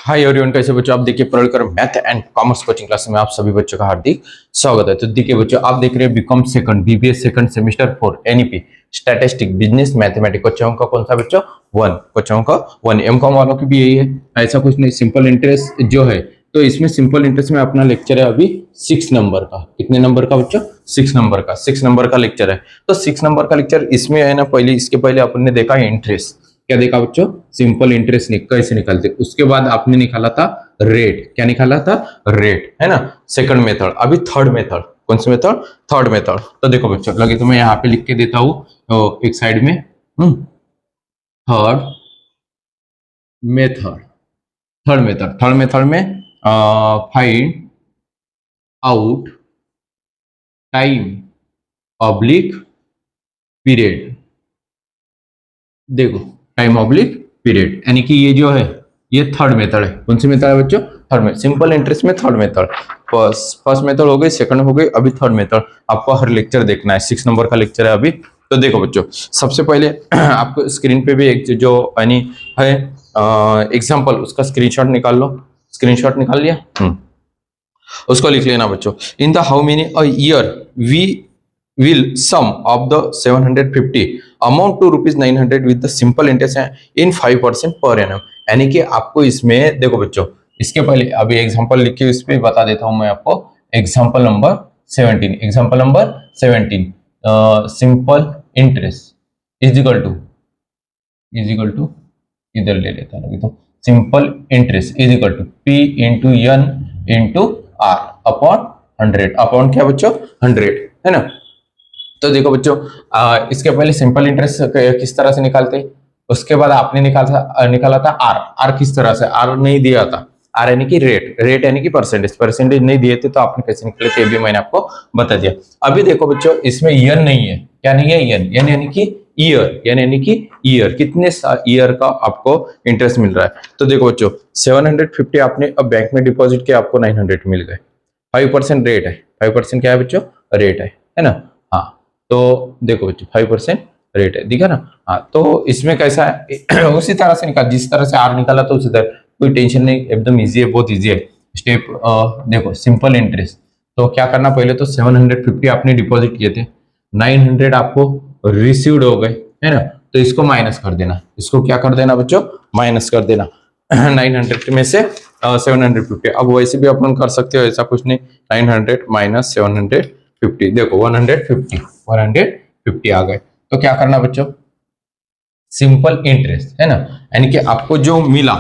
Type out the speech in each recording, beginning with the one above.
Hi everyone, कैसे बच्चों आप देखिए पढ़कर math and commerce coaching class में आप सभी बच्चों का हार्दिक स्वागत है। तो देखिए बच्चों, आप देख रहे हैं BCom second BBA second semester for NEP statistic business mathematics. Question का कौन सा बच्चों? वन। क्वेश्चन का वन। एमकॉम वालों की भी यही है, ऐसा कुछ नहीं। सिंपल इंटरेस्ट जो है, तो इसमें सिंपल इंटरेस्ट में अपना लेक्चर है अभी 6 नंबर का। कितने नंबर का बच्चों? 6 नंबर का। 6 नंबर का लेक्चर है। तो 6 नंबर का लेक्चर इसमें है ना, पहले इसके पहले अपन ने देखा है इंटरेस्ट। क्या देखा बच्चों? सिंपल इंटरेस्ट कैसे निकालते। उसके बाद आपने निकाला था रेट। क्या निकाला था? रेट, है ना, सेकंड मेथड। अभी थर्ड मेथड। कौन सी मेथड? Third method. तो देखो बच्चों, लगे तो मैं यहाँ पे लिख के देता हूँ एक साइड में। Third method. थर्ड मेथड में find out time oblique period. देखो, टाइम ऑब्लिक पीरियड, यानी कि ये जो है ये थर्ड मेथड है। कौन सी मेथड है बच्चों? थर्ड में। सिंपल इंटरेस्ट में थर्ड मेथड। फर्स्ट मेथड हो गई, सेकंड हो गई, अभी थर्ड मेथड। आपको हर लेक्चर देखना है। 6 नंबर का लेक्चर है अभी। तो देखो बच्चों, सबसे पहले आपको स्क्रीन पे भी एक जो यानी है एग्जाम्पल, उसका स्क्रीनशॉट निकाल लो। स्क्रीनशॉट निकाल लिया? उसको लिख लेना बच्चों। In the how many a year we will sum of the 750 amount to rupees 900 with the simple interest in 5% per annum। यानी कि आपको इसमें देखो बच्चों, इसके पहले अभी एग्जांपल लिख के इस पे बता देता हूं मैं आपको। Example number 17। Example number 17, simple interest is equal to इधर ले लेता हूं तो simple interest is equal to P into N into R upon 100। Upon क्या बच्चों? 100, है ना। तो देखो बच्चों, इसके पहले सिंपल इंटरेस्ट किस तरह से निकालते, उसके बाद आपने निकाला था आर। आर किस तरह से? आर नहीं दिया था। आर यानी कि रेट, रेट यानी कि परसेंटेज नहीं दिए थे, तो आपने कैसे निकले थे भी मैंने आपको बता दिया। अभी देखो बच्चों, इसमें ईयर नहीं है। क्या नहीं है? ईयर। यानी कि ईयर, यानी कि ईयर, कितने ईयर का आपको इंटरेस्ट मिल रहा है। तो देखो बच्चों, 750 आपने अब बैंक में डिपॉजिट किया, आपको 900 मिल गए। 5% रेट है। 5% क्या है बच्चों? रेट है ना। हाँ, तो देखो बच्चों 5% रेट है, दिखा ना। हाँ, तो इसमें कैसा है उसी तरह से निकाल, जिस तरह से आर निकाला तो उसी तरह, कोई टेंशन नहीं, एकदम इजी है, बहुत इजी है। स्टेप देखो, सिंपल इंटरेस्ट। तो क्या करना, पहले तो 750 आपने डिपॉजिट किए थे, 900 आपको रिसीव्ड हो गए, है ना। तो इसको माइनस कर देना। इसको क्या कर देना बच्चों? माइनस कर देना 900 में से 750। अब वैसे भी अपन कर सकते हो, ऐसा कुछ नहीं। 900 माइनस 750, देखो 150 आ गए। तो क्या करना बच्चों? सिंपल इंटरेस्ट, है ना, यानी कि आपको जो मिला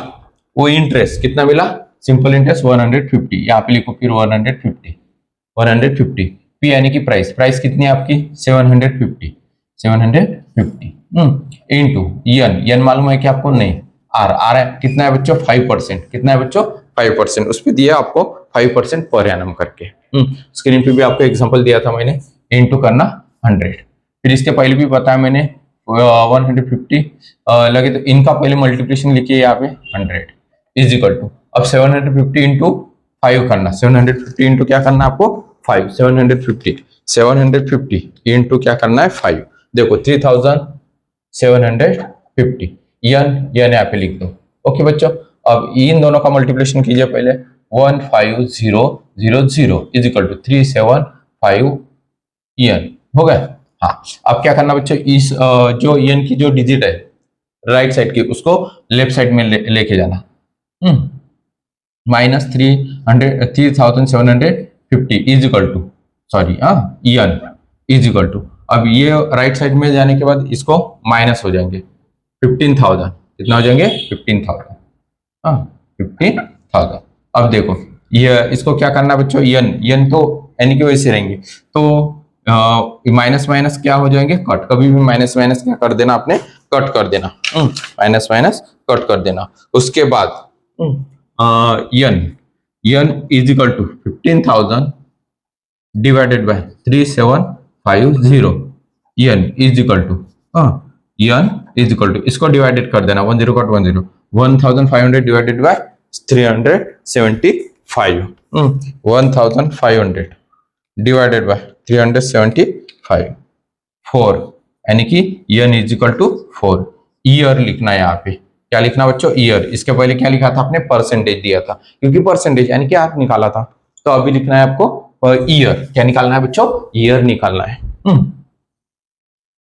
वो इंटरेस्ट कितना मिला? Simple interest 150। यहाँ पे लिखो फिर 150 पी यानी कि प्राइस। प्राइस कितनी है आपकी? 750 इंटू एन मालूम है कि आपको? नहीं। आर आर कितना है बच्चों? 5%। कितना है बच्चों? 5%। उस पर दिया आपको 5% पर एनम करके। स्क्रीन पे भी आपको एग्जांपल दिया था मैंने। इंटू करना 100। फिर इसके पहले भी बताया मैंने 150 लगे तो इनका पहले मल्टीप्लिकेशन लिखिए यहाँ पे 100 इज इक्वल टू, अब 750 इंटू 5 करना। 750 इंटू क्या करना आपको? 5। 750 इंटू क्या करना है? 5। देखो 3750 यन यहाँ पे लिख दो। ओके बच्चों, अब इन दोनों का मल्टीप्लिकेशन कीजिए पहले। 15000 इज इक्वल टू 375 एन हो गया। हाँ, अब क्या करना बच्चों? इस जो एन की जो डिजिट है राइट साइड की, उसको लेफ्ट साइड में लेके जाना। Minus 3750 is equal to, sorry N is equal to, अब ये राइट साइड में जाने के बाद इसको माइनस हो जाएंगे 15,000। कितना हो जाएंगे? 15,000। 15,000। अब देखो ये इसको क्या करना बच्चों? एन तो यानी कि वैसे रहेंगे, तो माइनस माइनस क्या हो जाएंगे? कट। कभी भी माइनस माइनस क्या कर देना आपने? कट कर देना। माइनस माइनस कट कर देना। उसके बाद N is equal to 15,000 divided by 3750 N is equal to इसको डिवाइडेड कर देना। 10 cut 10, 1500 divided by 375। 1500 divided by 375 4, यानी कि N is equal to 4। Year लिखना है यहाँ पे। क्या लिखना बच्चों, ईयर। इसके पहले क्या लिखा था आपने, परसेंटेज दिया था, क्योंकि परसेंटेज यानी कि आर निकाला था। तो अभी लिखना है आपको ईयर। क्या निकालना है बच्चों, ईयर निकालना है।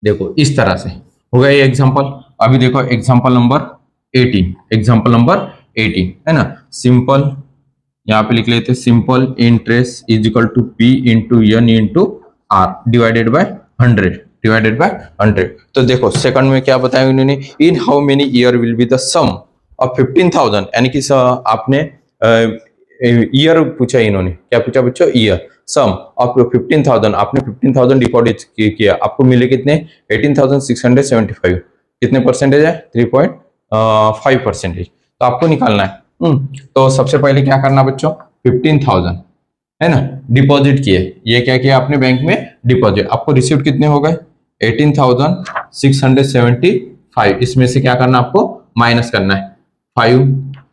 देखो इस तरह से हो गया ये एग्जांपल। अभी देखो एग्जांपल नंबर 18, एग्जांपल नंबर 18 है ना। सिंपल, यहाँ पे लिख लेते, simple interest is equal to P into N into R divided by 100, divided by 100। तो देखो सेकंड में क्या बताया उन्होंने, in how many year will be the sum of 15,000, यानी कि आपने ईयर पूछा, इन्होंने क्या पूछा बच्चों, ईयर। सम ऑफ 15,000, आपने 15,000 डिपॉजिट किया, आपको मिले कितने, 18,675। कितने परसेंटेज है, 3.5%। तो आपको निकालना है। तो सबसे पहले क्या करना बच्चों, 15,000 है ना, डिपॉजिट किए। ये क्या किया आपने बैंक में, डिपॉजिट। आपको रिसीव्ड कितने हो गए, 18,675। इसमें से क्या करना, आपको माइनस करना है। 5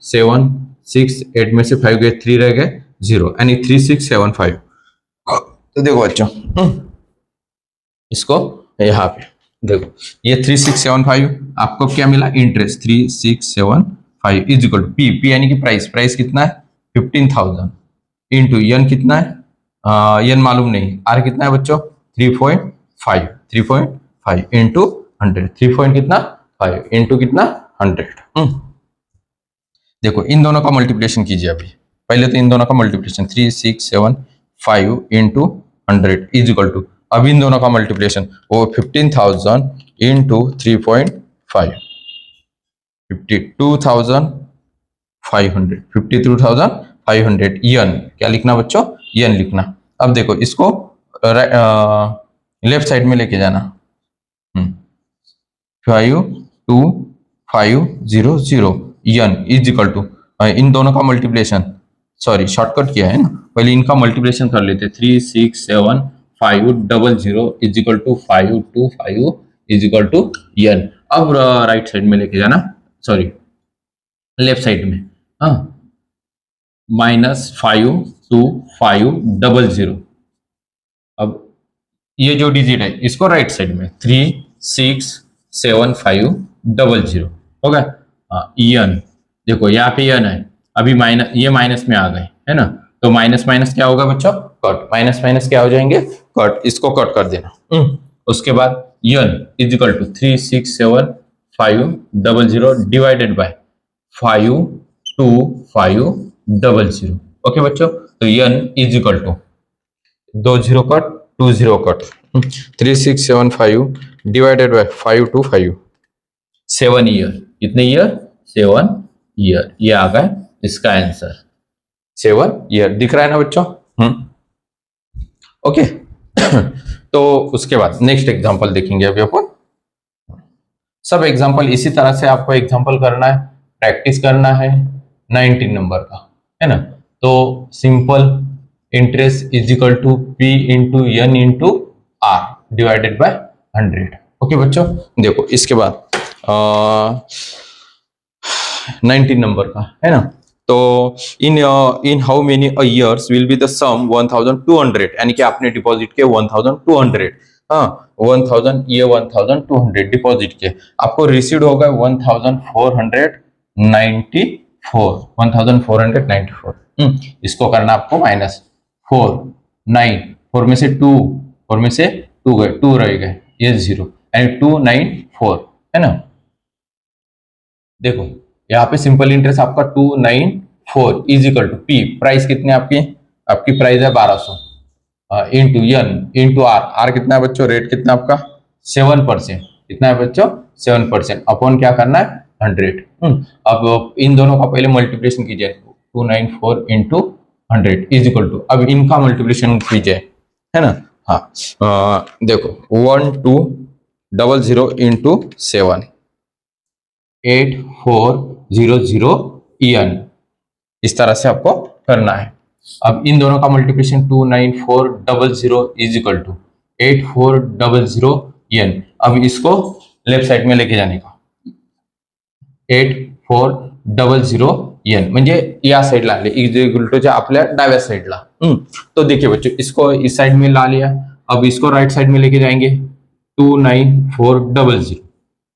7 6 8 में से 5 गए, 3 रह गए, 0, यानी 3675। तो देखो बच्चों, इसको यहाँ पे देखो, ये 3675 आपको क्या मिला, interest 3675 is equal to P, P यानी कि प्राइस, प्राइस कितना है 15,000 इंटू एन कितना है, एन मालूम नहीं, आर कितना है बच्चों 3.5, 3.5 इंटू 100, 3 कितना 5 इंटू कितना 100। देखो इन दोनों का मल्टीप्लिकेशन कीजिए अभी। पहले तो इन दोनों का multiplication 3675 into 100 is equal to, अब इन दोनों का मल्टीप्लिकेशन वो 15,000 इंटू 3.5, 52,500, 52,500 यन। क्या लिखना बच्चों, यन लिखना। अब देखो इसको लेफ्ट साइड में लेके जाना, 52,500 यन इज इक्वल टू, इन दोनों का मल्टीप्लिकेशन, सॉरी शॉर्टकट किया है ना, पहले इनका मल्टीप्लिकेशन कर लेते, 367500 is equal to 525 is equal to N. अब राइट साइड में लेके जाना, सॉरी लेफ्ट साइड में, हाँ, -5250। अब ये जो डिजिट है इसको राइट साइड में 367500 हो गया। यन, देखो यहाँ पे यन है, अभी माइनस, ये माइनस में आ गए है ना, तो माइनस माइनस क्या होगा बच्चों, कट, माइनस माइनस क्या हो जाएंगे, कट, इसको कट कर देना। उसके बाद N is equal to 367500 divided by 52500। Okay बच्चों, तो N is equal to 2 0 cut, 2 0 cut, 3675 divided by 525, 7 year, कितने ईयर, 7 ईयर। ये आ गया इसका आंसर, 7 ईयर। दिख रहा है ना बच्चों, ओके। तो उसके बाद नेक्स्ट एग्जांपल देखेंगे अभी अपन। सब एग्जांपल इसी तरह से आपको एग्जांपल करना है, प्रैक्टिस करना है 19 नंबर का, है ना। तो simple interest is equal to P into N into R divided by 100। Okay बच्चों, देखो इसके बाद 19 नंबर का है ना। तो in how many years will be the sum 1200, यानी कि आपने डिपॉजिट किया 1200, हाँ 1000, ये 1200 डिपॉजिट किया, आपको रिसीव होगा 1494। इसको करना आपको -4 में से 2 गए, 2 रह गए, ये 0, यानी 294 है ना। देखो यहाँ पे सिंपल इंटरेस्ट आपका 294 is equal to P, price कितने आपकी प्राइस है 1200, into N into R, R कितना है बच्चों, रेट कितना आपका 7%, कितना है बच्चों 7%, अपॉन क्या करना है 100। अब इन दोनों का पहले मल्टीप्लिकेशन कीजिए, 294 इंटू 100 इज इक्वल टू, अब इनका मल्टीप्लिकेशन कीजिए, है ना। हाँ, देखो 1200 इंटू 7, 8400 EN, इस तरह से आपको करना है। अब इन दोनों का multiplication 29400 is equal to 8400 EN। अब इसको लेफ्ट साइड में लेके जाने का, 8400 EN म्हणजे या साइडला आले, इक्वल टू आपल्या डाव्या साइडला। तो देखिए बच्चों, इसको इस साइड में ला लिया, अब इसको राइट साइड में लेके जाएंगे 29400,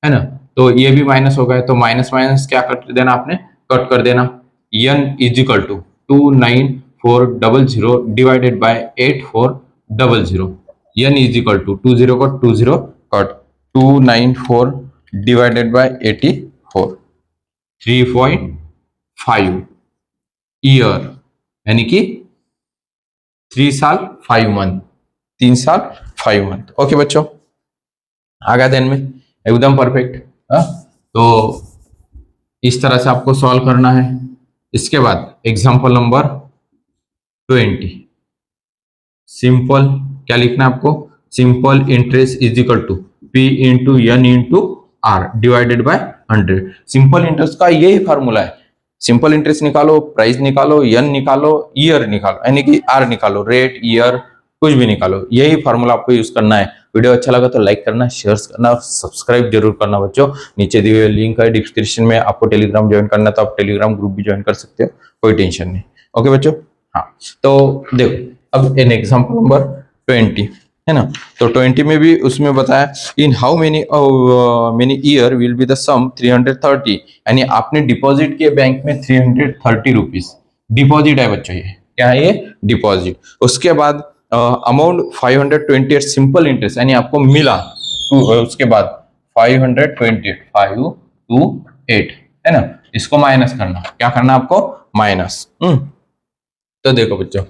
है ना। तो ये भी माइनस हो गया, तो माइनस माइनस क्या कर देना आपने, कट कर देना। n is equal to 29400 divided by 8400। n is equal to 20 को 20 कट, 294 डिवाइडेड बाय 84, 3.5 ईयर, यानी कि 3 साल 5 मंथ, 3 साल 5 मंथ। ओके बच्चों, आ गया ध्यान में, एकदम परफेक्ट। तो इस तरह से आपको सॉल्व करना है। इसके बाद एग्जांपल नंबर 20, सिंपल क्या लिखना है आपको, simple interest is equal to P into N into R divided by 100। Simple interest का यही फॉर्मूला है, सिंपल इंटरेस्ट निकालो, प्राइस निकालो, एन निकालो, ईयर निकालो, यानी कि आर निकालो, रेट, ईयर, कुछ भी निकालो, यही फॉर्मूला आपको यूज करना है। वीडियो अच्छा लगा तो लाइक करना, शेयर करना, सब्सक्राइब जरूर करना बच्चों। नीचे दिए हुए लिंक है डिस्क्रिप्शन में, आपको टेलीग्राम ज्वाइन करना तो आप टेलीग्राम ग्रुप भी ज्वाइन कर सकते हो, कोई टेंशन नहीं। ओके बच्चों, हाँ तो देखो अब इन एग्जाम्पल नंबर 20 है ना, तो 20 में भी उसमें बताया in how many year will be the sum 330, यानी आपने डिपॉजिट किए बैंक में 330 रुपीज डिपॉजिट है बच्चों, ये क्या है, ये डिपॉजिट। उसके बाद अमाउंट 528 सिंपल इंटरेस्ट, यानी आपको मिला, उसके बाद 528 है ना, इसको माइनस करना, क्या करना आपको, माइनस। तो देखो बच्चों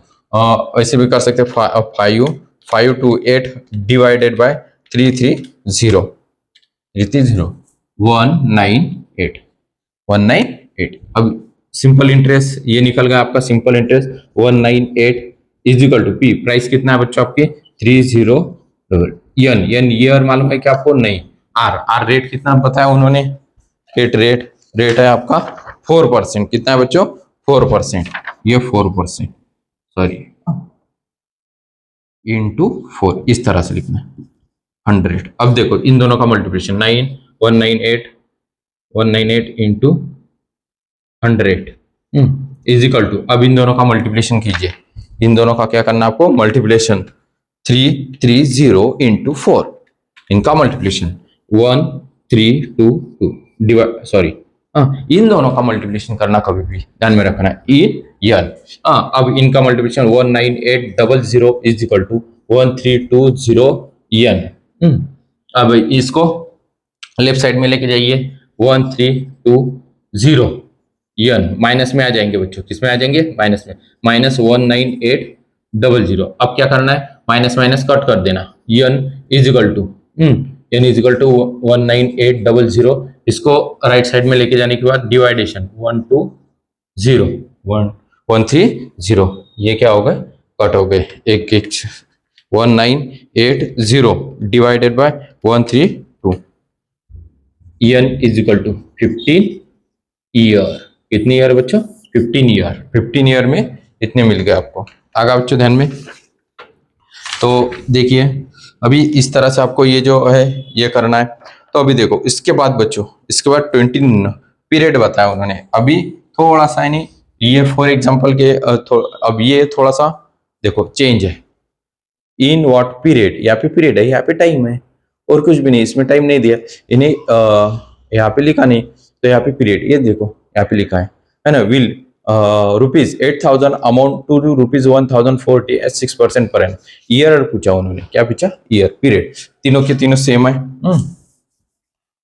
वैसे भी कर सकते हैं, 528 डिवाइडेड बाय 330 198। अब सिंपल इंटरेस्ट ये निकल गया आपका, simple interest 198 is equal to P, price कितना है बच्चों आपके 30, एन ईयर मालूम है क्या आपको, नहीं, आर रेट कितना बताया उन्होंने, रेट है आपका 4%, कितना है बच्चों 4%, ये 4%, सॉरी इंटू 4, इस तरह से लिखना है 100। अब देखो इन दोनों का multiplication 198 into 100 is equal to, अब इन दोनों का मल्टीप्लिकेशन कीजिए, इन दोनों का क्या करना आपको, मल्टीप्लिकेशन 330 इंटू 4, इनका मल्टीप्लिकेशन 1322 डिवाइड, सॉरी इन दोनों का मल्टीप्लिकेशन करना कभी भी ध्यान में रखना है, एन। अब इनका multiplication 19800 is equal to 1320 N. अब इसको लेफ्ट साइड में लेके जाइए, 1320 एन माइनस में आ जाएंगे बच्चों, किस में आ जाएंगे, माइनस में, माइनस 19800। अब क्या करना है, माइनस माइनस कट कर देना, एन इज इक्वल टू 19800, इसको राइट साइड में लेके जाने के बाद डिवाइडेशन 130, ये क्या हो गए, कट हो गए, एक 1980 divided by 132, N is equal to 15 year, कितनी ईयर बच्चों, 15 ईयर, 15 ईयर में इतने मिल गए आपको। आगे बच्चों ध्यान में, तो देखिए अभी इस तरह से आपको ये जो है ये करना है। तो अभी देखो इसके बाद बच्चों, इसके बाद 20 पीरियड बताया उन्होंने, अभी थोड़ा सा यानी ये फॉर एग्जांपल के अब ये थोड़ा सा देखो चेंज है, इन व्हाट पीरियड, यहाँ पे पीरियड है, यहाँ पे टाइम है, और कुछ भी नहीं, इसमें टाइम नहीं दिया, इन्हें यहाँ पे लिखा नहीं, तो यहाँ पे पीरियड, ये देखो यहाँ पे लिखा है ना, will rupees 8000 amount to rupees 1040 at 6% per N, year पूछा उन्होंने, क्या पूछा, ईयर, पीरियड, तीनों के तीनों सेम है।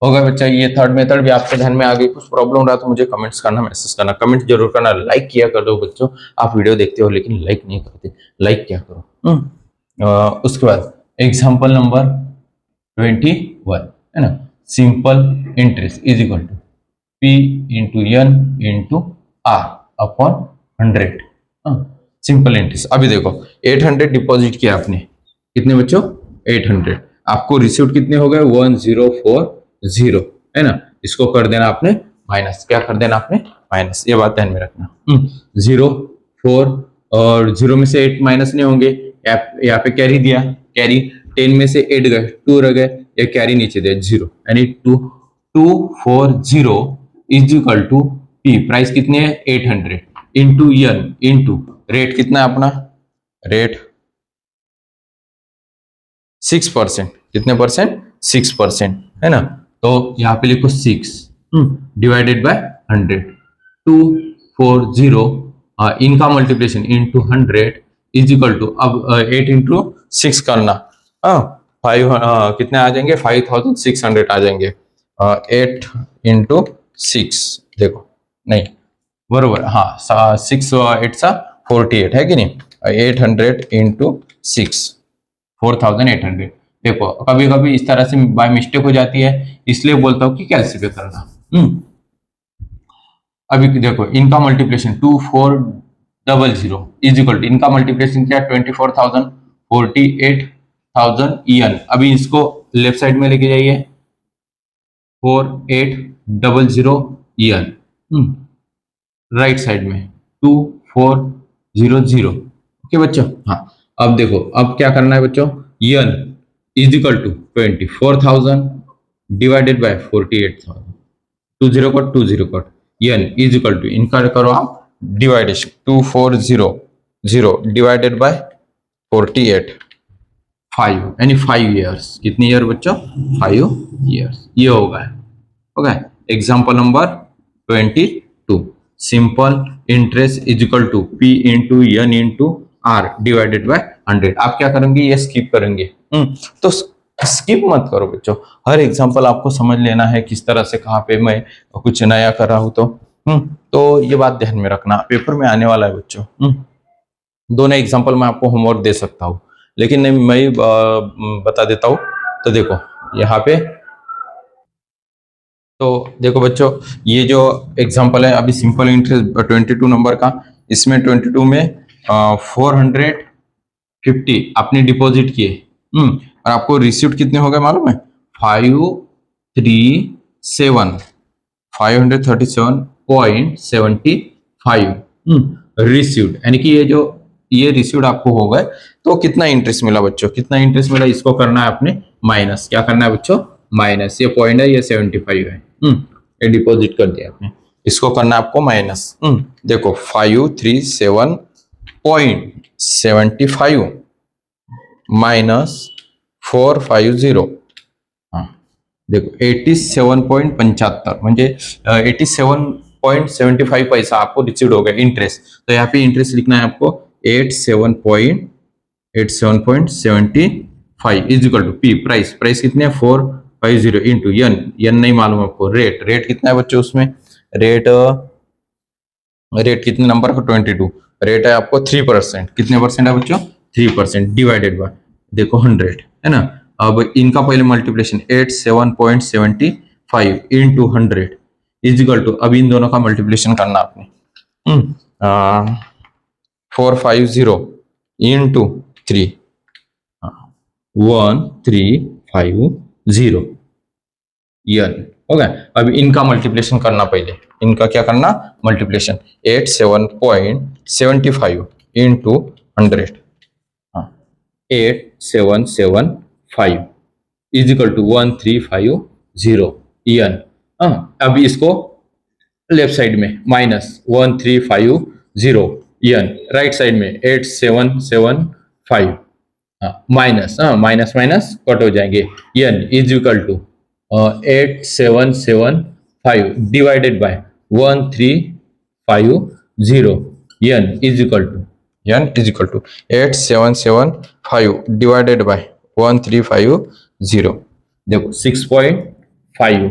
होगा बच्चा, ये थर्ड मेथड भी आपके ध्यान में आ गई, कुछ प्रॉब्लम रहा तो मुझे कमेंट्स करना, मैसेज करना, कमेंट जरूर करना, लाइक किया कर दो बच्चों, आप वीडियो देखते हो लेकिन लाइक नहीं करते, लाइक क्या करो। उसके बाद एग्जांपल नंबर 21 है ना, simple interest is equal to P into N into R upon 100, simple interest. अभी देखो 800 डिपॉजिट किया आपने, कितने बच्चों, 800, आपको रिसीव्ड कितने हो गए, 1040 है ना, इसको कर देना आपने माइनस, क्या कर देना आपने, माइनस, ये बात ध्यान में रखना। 04 और 0 में से 8 माइनस नहीं होंगे, यहाँ पे कैरी दिया, कैरी 10 में से 8 गए, 2 रह गए, ये कैरी नीचे दिया 0, यानी 240 is equal to P, price कितनी है 800 इंटू एन इंटू रेट कितना है अपना, रेट 6%, कितने परसेंट, 6% है ना, तो यहाँ पे लिखो 6 डिवाइडेड बाय 100, 240 इनका multiplication into 100 is equal to, अब 8 इंटू 6 करना, हाँ 5 कितने आ जाएंगे, 5600 आ जाएंगे। 8 इंटू 6, देखो नहीं बरोबर, हाँ 6 8 48 है कि नहीं, 800 इंटू 6 4800। देखो कभी कभी इस तरह से बाय मिस्टेक हो जाती है, इसलिए बोलता हूँ कि कैलसी पे करना। अभी देखो इनका मल्टीप्लिकेशन 2400 इज इक्वल टू, इनका मल्टीप्लिकेशन क्या, 24,000 48,000 ईएन। अभी इसको लेफ्ट साइड में लेके जाइए, 4800 ईएन, राइट साइड में 2400। ओके बच्चों, हाँ अब देखो अब क्या करना है बच्चों, EN is equal to 24,000 divided by 48,000, 20 cut 20 cut, N is equal to, इनका करो आप डिवाइडेशन, 2400 डिवाइडेड बाय 48, 5 यानी 5 ईयर्स। कितनी ईयर बच्चों, 5 ईयर्स। ये होगा example number 22, simple interest is equal to P into N into R divided by 100। आप क्या करेंगे, ये स्किप करेंगे। तो स्किप मत करो बच्चों, हर एग्जांपल आपको समझ लेना है किस तरह से, कहाँ पे मैं कुछ नया कर रहा हूं तो ये बात ध्यान में रखना, पेपर में आने वाला है बच्चों। दोनों एग्जांपल मैं आपको होमवर्क दे सकता हूँ, लेकिन नहीं मैं बता देता हूँ। तो देखो यहाँ पे, तो देखो बच्चों ये जो एग्जांपल है अभी सिंपल इंटरेस्ट 22 नंबर का, इसमें 22 में 450 आपने डिपॉजिट किए, और आपको रिसीव्ड कितने हो गए मालूम है, 537.75 रिसीव्ड, यानी कि ये रिसीव्ड आपको हो गए। तो कितना इंटरेस्ट मिला बच्चों, कितना इंटरेस्ट मिला, इसको करना है आपने माइनस। क्या करना है बच्चों, माइनस। ये पॉइंट है, ये 75 है, ये डिपॉजिट कर दिया आपने, इसको करना है आपको माइनस। देखो 537.75 माइनस 450, हाँ देखो 87.75 म्हणजे 87.75 पैसा आपको रिसीव हो गया इंटरेस्ट। तो यहाँ पे इंटरेस्ट लिखना है आपको 87.75 is equal to P, price कितने हैं 450 इंटू एन नहीं मालूम आपको, रेट कितना है बच्चों, उसमें रेट कितने नंबर का 22, रेट है आपको 3%, कितने परसेंट है बच्चों 3%, डिवाइडेड बाय देखो 100 है ना। अब इनका पहले multiplication 87.75 into 100 is equal to, अब इन दोनों का मल्टीप्लिकेशन करना आपने 450 इंटू 3 1350 एन हो गया। अब इनका मल्टीप्लिकेशन करना, पहले इनका क्या करना multiplication 87.75 into 100, 8775 is equal to 1350 N. अब इसको लेफ्ट साइड में माइनस 1350 एन, राइट साइड में 8775 माइनस माइनस कट हो जाएंगे, N is equal to 8775 divided by 1350 N is equal to 8775 divided by 1350, देखो 6.5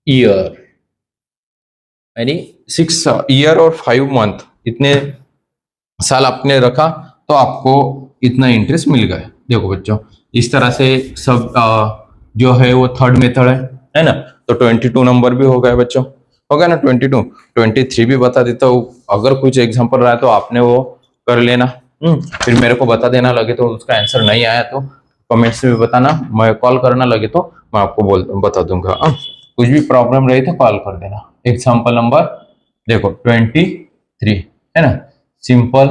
ईयर, यानी 6 ईयर और 5 मंथ, इतने साल आपने रखा तो आपको इतना इंटरेस्ट मिल गया। देखो बच्चों इस तरह से सब जो है वो थर्ड मेथड है ना। तो 22 नंबर भी हो गया बच्चों, हो गया ना 22, 23 भी बता देता हूँ, अगर कुछ एग्जांपल रहा है तो आपने वो कर लेना। फिर मेरे को बता देना, लगे तो उसका आंसर नहीं आया तो कमेंट्स में बताना, मैं कॉल करना लगे तो मैं आपको बता दूंगा। कुछ भी प्रॉब्लम रही तो कॉल कर देना। एग्जांपल नंबर देखो 23 है ना, सिंपल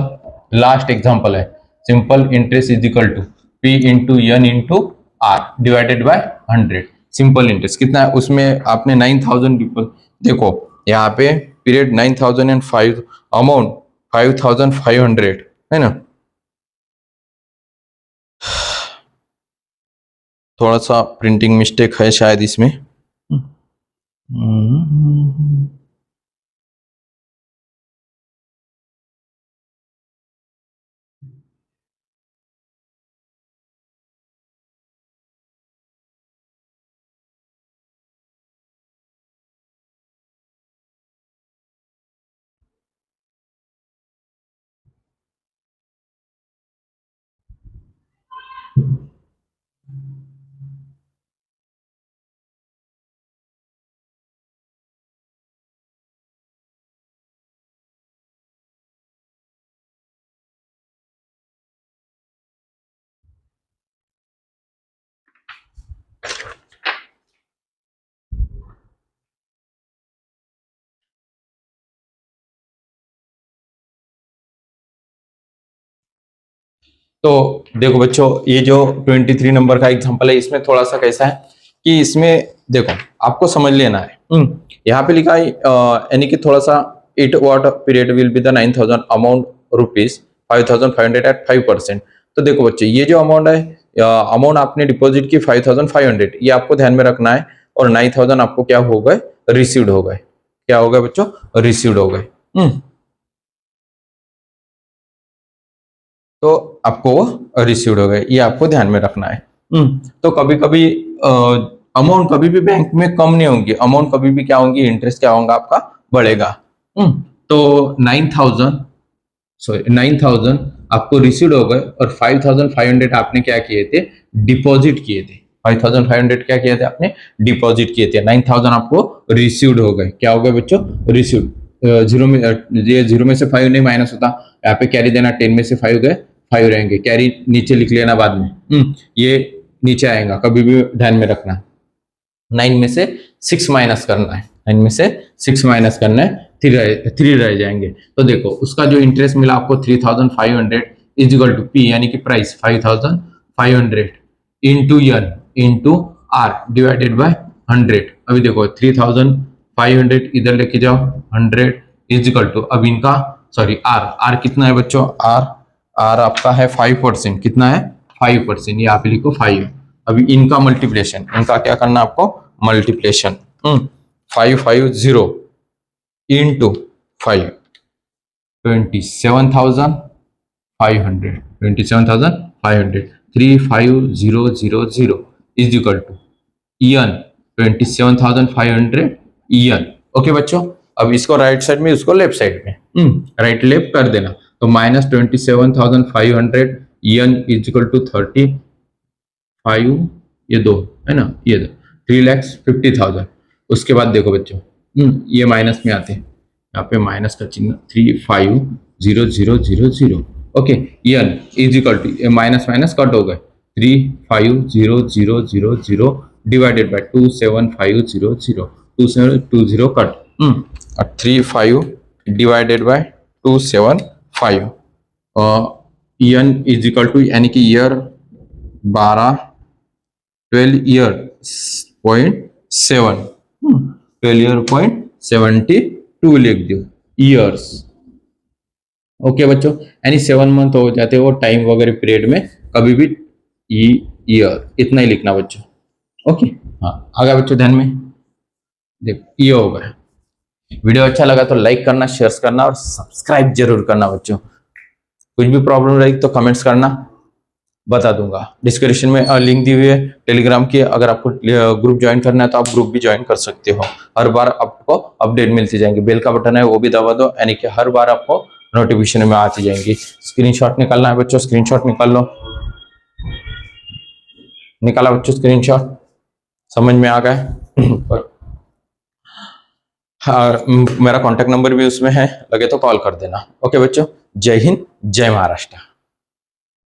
लास्ट एग्जांपल है, simple interest is equal to P into N into R divided by 100। Simple interest कितना है, उसमें आपने 9000 देखो यहाँ पे पीरियड 9005, अमाउंट 5500 है ना। थोड़ा सा प्रिंटिंग मिस्टेक है शायद इसमें, तो देखो बच्चों, ये जो 23 नंबर का एग्जांपल है, इसमें थोड़ा सा कैसा है कि इसमें देखो आपको समझ लेना है। यहाँ पे लिखा है यानी कि थोड़ा सा, it what period will be the 9000 amount rupees 5500 at 5%। तो देखो बच्चों, ये जो अमाउंट है, अमाउंट आपने डिपॉजिट की 5500, ये आपको ध्यान में रखना है। और 9000 आपको क्या हो गए, रिसीव्ड हो गए। क्या हो गए बच्चों, रिसीव्ड हो गए। तो आपको वो रिसीव्ड हो गए, ये आपको ध्यान में रखना है। तो कभी कभी अमाउंट कभी भी बैंक में कम नहीं होंगी, अमाउंट कभी भी क्या होंगी, इंटरेस्ट क्या होगा आपका, बढ़ेगा। तो 9000, सॉरी 9000 आपको रिसीव्ड हो गए, और 5500 आपने क्या किए थे, डिपॉजिट किए थे। 5500 क्या किए थे आपने, डिपॉजिट किए थे। 9000 आपको रिसीव्ड हो गए। क्या हो गए बच्चों, रिसीव्ड। जीरो में, ये जीरो में से 5 नहीं माइनस होता, यहाँ पे कैरी देना, 10 में से 5 गए, 5 रहेंगे, कैरी नीचे लिख लेना बाद में। ये नीचे आएगा, कभी भी ध्यान में रखना। 9 में से 6 माइनस करना है, 9 में से 6 माइनस करना है, 3 रह जाएंगे। तो देखो उसका जो इंटरेस्ट मिला आपको 3500 इज इक्वल टू पी, यानी कि price 5500 into N into R divided by 100। अभी देखो 3500 इधर लेके जाओ, 100 इज इक्वल टू, अब इनका सॉरी आर कितना है बच्चों, आर आपका है 5%। कितना है, 5%, ये आप लिखो 5। अभी इनका मल्टीप्लिकेशन, इनका क्या करना आपको, multiplication. 550 into 5, 27500, 35000 is equal to EN 27500 EN. Okay बच्चों, अब इसको राइट साइड में, उसको लेफ्ट साइड में, राइट लेफ्ट कर देना। तो minus 27500 EN is equal to 35, ये दो है ना, ये 3,50,000। उसके बाद देखो बच्चों, ये माइनस में आते हैं, यहाँ पे माइनस का चिन्ह, 350000। Okay, N is equal to, minus minus cut हो गए, 350000 डिवाइडेड बाय 27500, 2720 कट, और 35 divided by 275, N is equal to, यानी कि ईयर 12 ईयर .7, 12 ईयर .72 लिख दो, ईयर्स। ओके बच्चों, यानी 7 मंथ हो जाते हो टाइम वगैरह पीरियड में, कभी भी ईयर इतना ही लिखना बच्चों। ओके, हाँ आ गया बच्चों ध्यान में। देखो ये हो गया। वीडियो अच्छा लगा तो लाइक करना, शेयर करना और सब्सक्राइब जरूर करना बच्चों। कुछ भी प्रॉब्लम रही तो कमेंट्स करना, बता दूंगा। डिस्क्रिप्शन में लिंक दी हुई है टेलीग्राम की, अगर आपको ग्रुप ज्वाइन करना है तो आप ग्रुप भी ज्वाइन कर सकते हो। हर बार आपको अपडेट मिलती जाएंगी, बेल का बटन है वो भी दबा दो, यानी कि हर बार आपको नोटिफिकेशन में आती जाएंगी। स्क्रीनशॉट निकालना है बच्चों, स्क्रीनशॉट निकाल लो। निकाला बच्चों स्क्रीनशॉट, समझ में आ गया। हाँ, मेरा कॉन्टेक्ट नंबर भी उसमें है, लगे तो कॉल कर देना। ओके बच्चों, जय हिंद, जय महाराष्ट्र।